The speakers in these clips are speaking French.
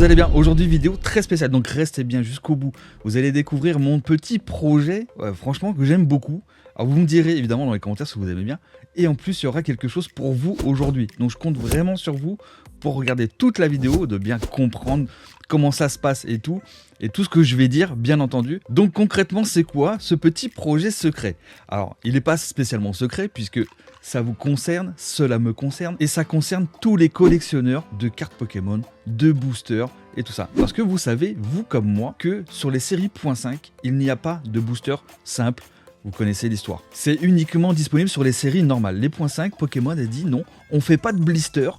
vous allez bien. Aujourd'hui vidéo très spéciale, donc restez bien jusqu'au bout. Vous allez découvrir mon petit projet, franchement que j'aime beaucoup. Alors vous me direz évidemment dans les commentaires si vous aimez bien. Et en plus il y aura quelque chose pour vous aujourd'hui. Donc je compte vraiment sur vous pour regarder toute la vidéo, de bien comprendre comment ça se passe et tout ce que je vais dire, bien entendu. Donc concrètement, c'est quoi ce petit projet secret? Alors, il n'est pas spécialement secret, puisque ça vous concerne, cela me concerne, et ça concerne tous les collectionneurs de cartes Pokémon, de boosters, et tout ça. Parce que vous savez, vous comme moi, que sur les séries .5, il n'y a pas de booster simple. Vous connaissez l'histoire. C'est uniquement disponible sur les séries normales. Les .5, Pokémon a dit non, on fait pas de blister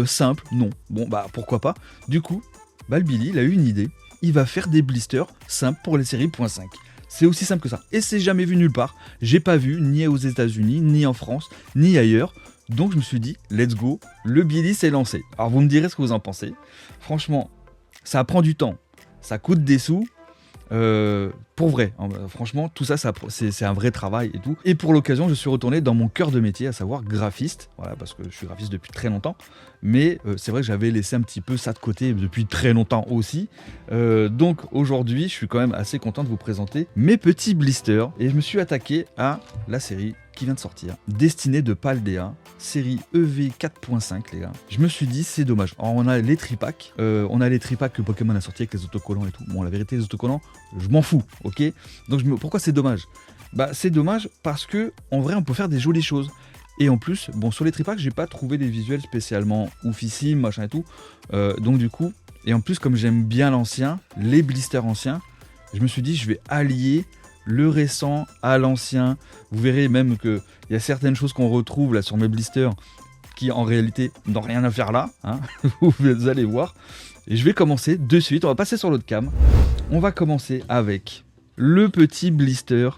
simple, non. Bon, bah pourquoi pas. Du coup, le Billy, il a eu une idée. Il va faire des blisters simples pour les séries .5. C'est aussi simple que ça. Et c'est jamais vu nulle part. J'ai pas vu, ni aux États-Unis, ni en France, ni ailleurs. Donc je me suis dit, let's go, le Billy s'est lancé. Alors vous me direz ce que vous en pensez. Franchement, ça prend du temps. Ça coûte des sous. Pour vrai, franchement, tout ça, c'est un vrai travail et tout. Et pour l'occasion, je suis retourné dans mon cœur de métier, à savoir graphiste. Voilà, parce que je suis graphiste depuis très longtemps. Mais c'est vrai que j'avais laissé un petit peu ça de côté depuis très longtemps aussi. Donc aujourd'hui, je suis quand même assez content de vous présenter mes petits blisters. Et je me suis attaqué à la série qui vient de sortir, Destinée de Paldea, série EV 4.5 les gars. Je me suis dit c'est dommage. Alors on a les tripacks, que Pokémon a sorti avec les autocollants et tout. Bon, la vérité, les autocollants, je m'en fous, ok. Donc pourquoi c'est dommage? Bah c'est dommage parce que en vrai on peut faire des jolies choses. Et en plus, bon, sur les tripacks, j'ai pas trouvé des visuels spécialement oufissimes, machin et tout. Donc du coup, et en plus comme j'aime bien l'ancien, les blisters anciens, je me suis dit je vais allier le récent à l'ancien. Vous verrez même qu'il y a certaines choses qu'on retrouve là sur mes blisters qui en réalité n'ont rien à faire là, hein. Vous allez voir. Et je vais commencer de suite, on va passer sur l'autre cam. On va commencer avec le petit blister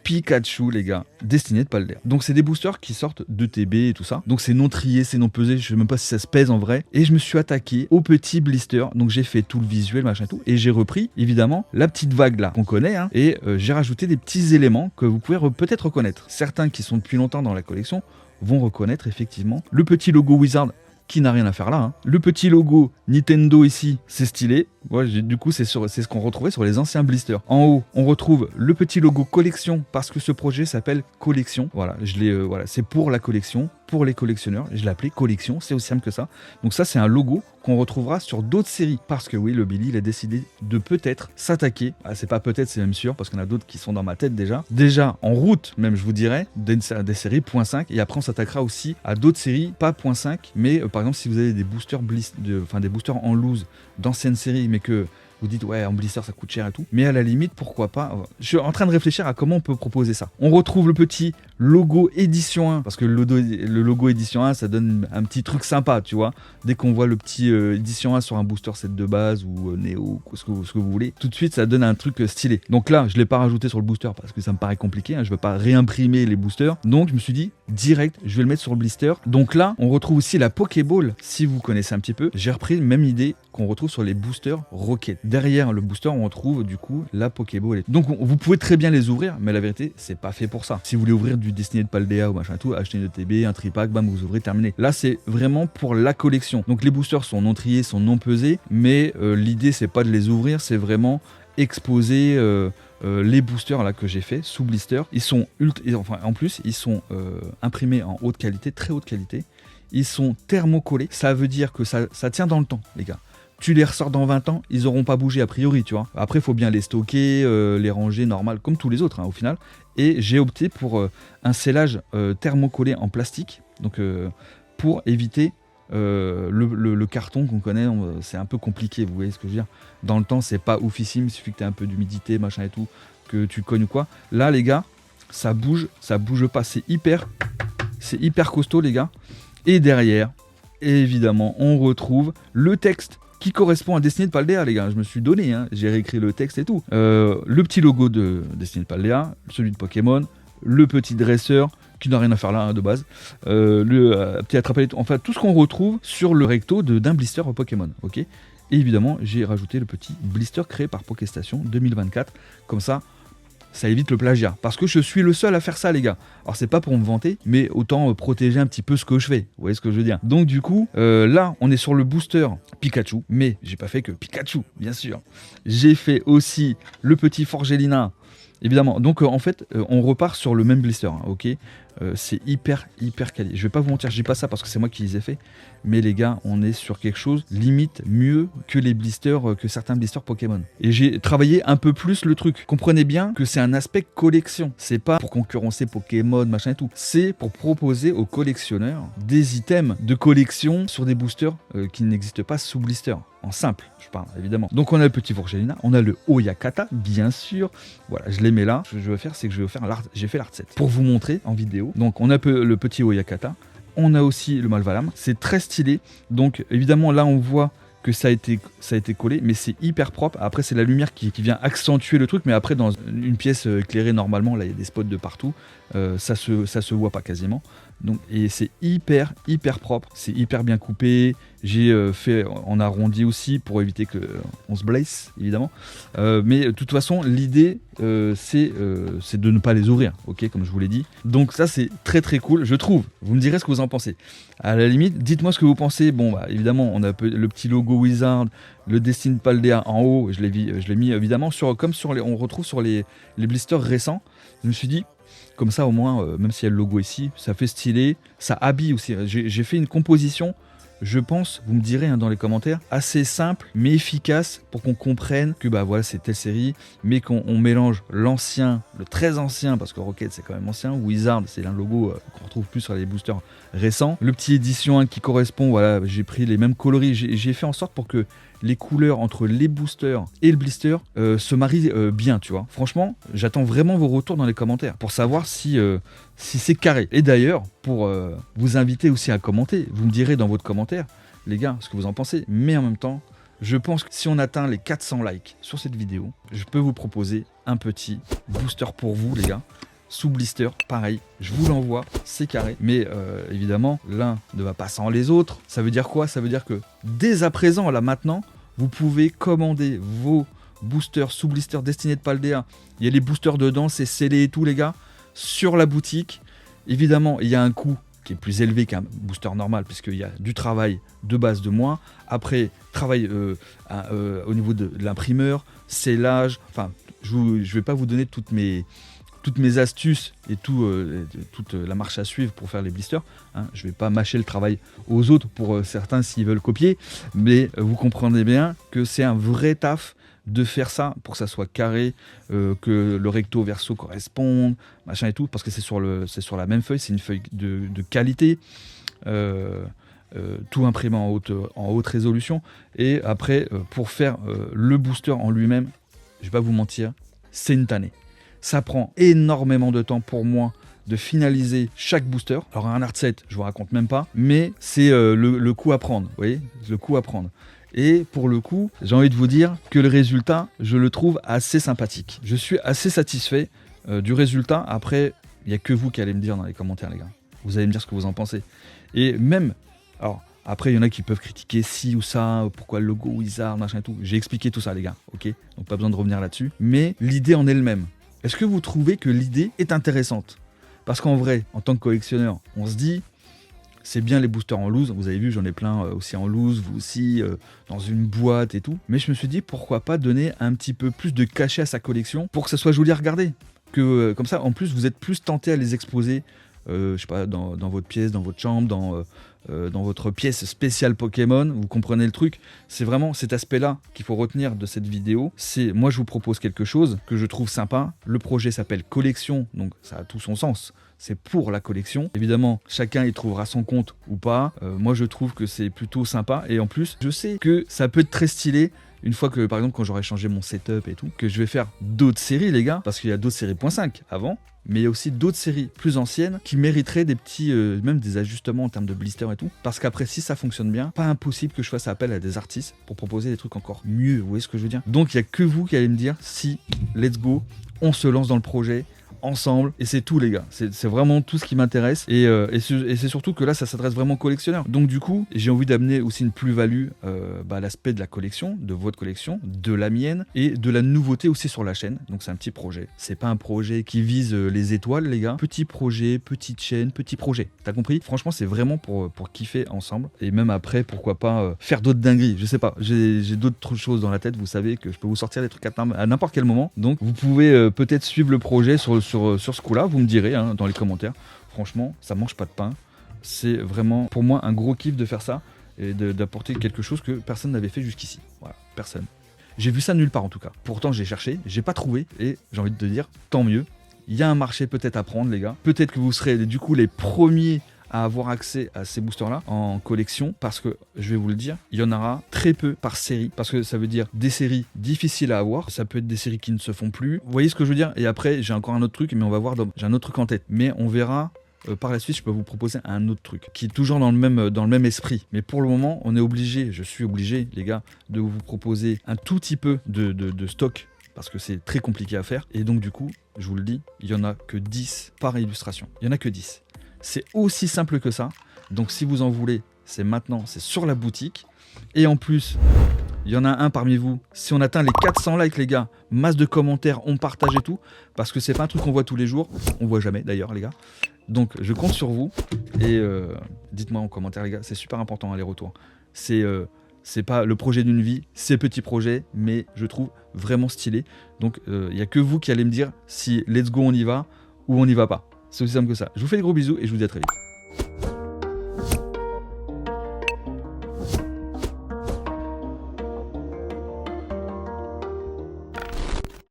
Pikachu les gars, Destinée de Paldea. Donc c'est des boosters qui sortent de TB et tout ça. Donc c'est non trié, c'est non pesé, je sais même pas si ça se pèse en vrai. Et je me suis attaqué au petit blister. Donc j'ai fait tout le visuel, machin et tout. Et j'ai repris évidemment la petite vague là qu'on connaît, hein. Et j'ai rajouté des petits éléments que vous pouvez peut-être reconnaître. Certains qui sont depuis longtemps dans la collection vont reconnaître effectivement le petit logo Wizard qui n'a rien à faire là, hein. Le petit logo Nintendo ici, c'est stylé. Ouais, du coup, c'est ce qu'on retrouvait sur les anciens blisters. En haut, on retrouve le petit logo collection parce que ce projet s'appelle collection. Voilà, voilà, c'est pour la collection, pour les collectionneurs. Je l'ai appelé collection, c'est aussi simple que ça. Donc ça, c'est un logo qu'on retrouvera sur d'autres séries. Parce que oui, le Billy, il a décidé de peut-être s'attaquer. Ah, c'est pas peut-être, c'est même sûr, parce qu'il y en a d'autres qui sont dans ma tête déjà. Déjà, en route, même je vous dirais, des séries .5. Et après, on s'attaquera aussi à d'autres séries, pas .5, mais par exemple, si vous avez des boosters, des boosters en loose d'anciennes séries, mais que vous dites ouais en blister ça coûte cher et tout, mais à la limite pourquoi pas. Je suis en train de réfléchir à comment on peut proposer ça. On retrouve le petit logo édition 1 parce que le logo édition 1 ça donne un petit truc sympa, tu vois. Dès qu'on voit le petit édition 1 sur un booster set de base ou Néo, ce que vous voulez, tout de suite ça donne un truc stylé. Donc là je l'ai pas rajouté sur le booster parce que ça me paraît compliqué, hein. Je veux pas réimprimer les boosters, donc je me suis dit direct je vais le mettre sur le blister. Donc là on retrouve aussi la Pokéball, si vous connaissez un petit peu. J'ai repris la même idée qu'on retrouve sur les boosters Rocket. Derrière le booster, on retrouve du coup la Pokéball. Donc vous pouvez très bien les ouvrir, mais la vérité, c'est pas fait pour ça. Si vous voulez ouvrir du Destinée de Paldea ou machin tout, achetez une ETB, un tripack, bam, vous ouvrez, terminé. Là, c'est vraiment pour la collection. Donc les boosters sont non triés, sont non pesés, mais l'idée, c'est pas de les ouvrir, c'est vraiment exposer les boosters là que j'ai fait sous blister. Ils sont en plus, ils sont imprimés en haute qualité, très haute qualité. Ils sont thermocollés. Ça veut dire que ça tient dans le temps, les gars. Tu les ressors dans 20 ans, ils n'auront pas bougé a priori, tu vois. Après, il faut bien les stocker, les ranger normal, comme tous les autres, hein, au final. Et j'ai opté pour un scellage thermocollé en plastique, donc pour éviter le carton qu'on connaît. C'est un peu compliqué, vous voyez ce que je veux dire. Dans le temps, c'est pas oufissime, il suffit que tu aies un peu d'humidité, machin et tout, que tu cognes ou quoi. Là, les gars, ça bouge pas, c'est hyper costaud, les gars. Et derrière, évidemment, on retrouve le texte qui correspond à Destinée de Paldea, les gars. Je me suis donné, hein. J'ai réécrit le texte et tout. Le petit logo de Destinée de Paldea, celui de Pokémon, le petit dresseur, qui n'a rien à faire là, hein, de base, le petit attrape-les, enfin tout ce qu'on retrouve sur le recto d'un blister Pokémon, ok. Et évidemment, j'ai rajouté le petit blister créé par Pokéstation 2024, comme ça, ça évite le plagiat. Parce que je suis le seul à faire ça, les gars. Alors, c'est pas pour me vanter, mais autant protéger un petit peu ce que je fais. Vous voyez ce que je veux dire? Donc, du coup, là, on est sur le booster Pikachu. Mais j'ai pas fait que Pikachu, bien sûr. J'ai fait aussi le petit Forgelina. Évidemment. Donc, en fait, on repart sur le même blister. Hein, ok, c'est hyper quali. Je vais pas vous mentir, je dis pas ça parce que c'est moi qui les ai fait. Mais les gars, on est sur quelque chose limite mieux que les blisters, que certains blisters Pokémon. Et j'ai travaillé un peu plus le truc. Comprenez bien que c'est un aspect collection. C'est pas pour concurrencer Pokémon, machin et tout. C'est pour proposer aux collectionneurs des items de collection sur des boosters qui n'existent pas sous blister. En simple, je parle évidemment. Donc on a le petit Forgelina, on a le Oyakata, bien sûr. Voilà, je les mets là. Ce que je vais faire, c'est que j'ai fait l'art set pour vous montrer en vidéo. Donc on a le petit Oyakata. On a aussi le Malvalam, c'est très stylé. Donc évidemment là on voit que ça a été collé, mais c'est hyper propre. Après c'est la lumière qui vient accentuer le truc, mais après dans une pièce éclairée normalement, là il y a des spots de partout, ça se voit pas quasiment. Donc, et c'est hyper propre, c'est hyper bien coupé. J'ai fait en arrondi aussi pour éviter qu'on se blesse évidemment. Mais de toute façon l'idée c'est de ne pas les ouvrir, ok, comme je vous l'ai dit. Donc ça c'est très cool, je trouve. Vous me direz ce que vous en pensez. À la limite, dites-moi ce que vous pensez. Bon bah évidemment on a le petit logo Wizard, le Destined Paldea en haut. Je l'ai mis évidemment on retrouve sur les blisters récents. Je me suis dit, comme ça au moins, même s'il y a le logo ici, ça fait stylé, ça habille aussi. J'ai fait une composition, je pense, vous me direz hein, dans les commentaires, assez simple mais efficace pour qu'on comprenne que bah voilà c'est telle série, mais qu'on mélange l'ancien, le très ancien, parce que Rocket c'est quand même ancien, Wizard c'est un logo qu'on retrouve plus sur les boosters récents, le petit édition 1 qui correspond, voilà, j'ai pris les mêmes coloris, j'ai fait en sorte pour que les couleurs entre les boosters et le blister se marient bien, tu vois. Franchement, j'attends vraiment vos retours dans les commentaires pour savoir si c'est carré. Et d'ailleurs, pour vous inviter aussi à commenter, vous me direz dans votre commentaire, les gars, ce que vous en pensez. Mais en même temps, je pense que si on atteint les 400 likes sur cette vidéo, je peux vous proposer un petit booster pour vous, les gars. Sous blister, pareil, je vous l'envoie, c'est carré. Mais évidemment, l'un ne va pas sans les autres. Ça veut dire quoi? Ça veut dire que dès à présent, là maintenant, vous pouvez commander vos boosters sous blister Destined Paldea. Il y a les boosters dedans, c'est scellé et tout, les gars, sur la boutique. Évidemment, il y a un coût qui est plus élevé qu'un booster normal, puisqu'il y a du travail de base de moins. Après, travail au niveau de l'imprimeur, scellage. Enfin, je ne vais pas vous donner toutes mes astuces et toute la marche à suivre pour faire les blisters. Hein. Je ne vais pas mâcher le travail aux autres pour certains s'ils veulent copier, mais vous comprenez bien que c'est un vrai taf de faire ça pour que ça soit carré, que le recto verso corresponde, machin et tout, parce que c'est sur la même feuille, c'est une feuille de qualité, tout imprimé en haute résolution. Et après, pour faire le booster en lui-même, je ne vais pas vous mentir, c'est une tannée. Ça prend énormément de temps pour moi de finaliser chaque booster. Alors un art set, je vous raconte même pas, mais c'est le coup à prendre, vous voyez, le coup à prendre. Et pour le coup, j'ai envie de vous dire que le résultat, je le trouve assez sympathique. Je suis assez satisfait du résultat. Après, il n'y a que vous qui allez me dire dans les commentaires, les gars. Vous allez me dire ce que vous en pensez. Et même, alors après, il y en a qui peuvent critiquer ci ou ça, pourquoi le logo Wizard, machin et tout. J'ai expliqué tout ça, les gars, ok? Donc pas besoin de revenir là-dessus. Mais l'idée en elle-même, est-ce que vous trouvez que l'idée est intéressante? Parce qu'en vrai, en tant que collectionneur, on se dit, c'est bien les boosters en loose. Vous avez vu, j'en ai plein aussi en loose, vous aussi, dans une boîte et tout. Mais je me suis dit, pourquoi pas donner un petit peu plus de cachet à sa collection pour que ça soit joli à regarder. Que comme ça, en plus, vous êtes plus tenté à les exposer, je sais pas, dans votre pièce, dans votre chambre, dans votre pièce spéciale Pokémon. Vous comprenez le truc? C'est vraiment cet aspect-là qu'il faut retenir de cette vidéo. C'est, moi, je vous propose quelque chose que je trouve sympa. Le projet s'appelle Collection, donc ça a tout son sens. C'est pour la collection. Évidemment, chacun y trouvera son compte ou pas. Moi, je trouve que c'est plutôt sympa. Et en plus, je sais que ça peut être très stylé. Une fois que, par exemple, quand j'aurai changé mon setup et tout, que je vais faire d'autres séries, les gars, parce qu'il y a d'autres séries .5 avant, mais il y a aussi d'autres séries plus anciennes qui mériteraient des petits, même des ajustements en termes de blister et tout. Parce qu'après, si ça fonctionne bien, pas impossible que je fasse appel à des artistes pour proposer des trucs encore mieux. Vous voyez ce que je veux dire? Donc, il n'y a que vous qui allez me dire si, let's go, on se lance dans le projet, ensemble, et c'est tout les gars, c'est vraiment tout ce qui m'intéresse, et c'est surtout que là ça s'adresse vraiment aux collectionneurs. Donc du coup, j'ai envie d'amener aussi une plus-value à l'aspect de la collection, de votre collection, de la mienne, et de la nouveauté aussi sur la chaîne. Donc c'est un petit projet, c'est pas un projet qui vise les étoiles les gars, petit projet, petite chaîne, petit projet, t'as compris? Franchement c'est vraiment pour kiffer ensemble, et même après pourquoi pas faire d'autres dingueries, je sais pas, j'ai d'autres choses dans la tête, vous savez que je peux vous sortir des trucs à n'importe quel moment, donc vous pouvez peut-être suivre le projet sur ce coup là, vous me direz hein, dans les commentaires. Franchement ça mange pas de pain, c'est vraiment pour moi un gros kiff de faire ça et d'apporter quelque chose que personne n'avait fait jusqu'ici, voilà, personne. J'ai vu ça nulle part en tout cas, pourtant j'ai cherché, j'ai pas trouvé, et j'ai envie de te dire tant mieux, il y a un marché peut-être à prendre les gars, peut-être que vous serez du coup les premiers à avoir accès à ces boosters là en collection, parce que je vais vous le dire, il y en aura très peu par série, parce que ça veut dire des séries difficiles à avoir, ça peut être des séries qui ne se font plus, vous voyez ce que je veux dire? Et après j'ai encore un autre truc, mais on va voir, j'ai un autre truc en tête, mais on verra. Par la suite, je peux vous proposer un autre truc qui est toujours dans le même esprit. Mais pour le moment, je suis obligé, les gars, de vous proposer un tout petit peu de stock, parce que c'est très compliqué à faire. Et donc, du coup, je vous le dis, il n'y en a que 10 par illustration. Il n'y en a que 10. C'est aussi simple que ça. Donc, si vous en voulez, c'est maintenant, c'est sur la boutique. Et en plus, il y en a un parmi vous. Si on atteint les 400 likes, les gars, masse de commentaires, on partage et tout. Parce que c'est pas un truc qu'on voit tous les jours. On voit jamais, d'ailleurs, les gars. Donc je compte sur vous, et dites-moi en commentaire les gars, c'est super important les retours. C'est pas le projet d'une vie, c'est petit projet, mais je trouve vraiment stylé. Donc il n'y a que vous qui allez me dire si let's go on y va ou on n'y va pas. C'est aussi simple que ça. Je vous fais des gros bisous et je vous dis à très vite.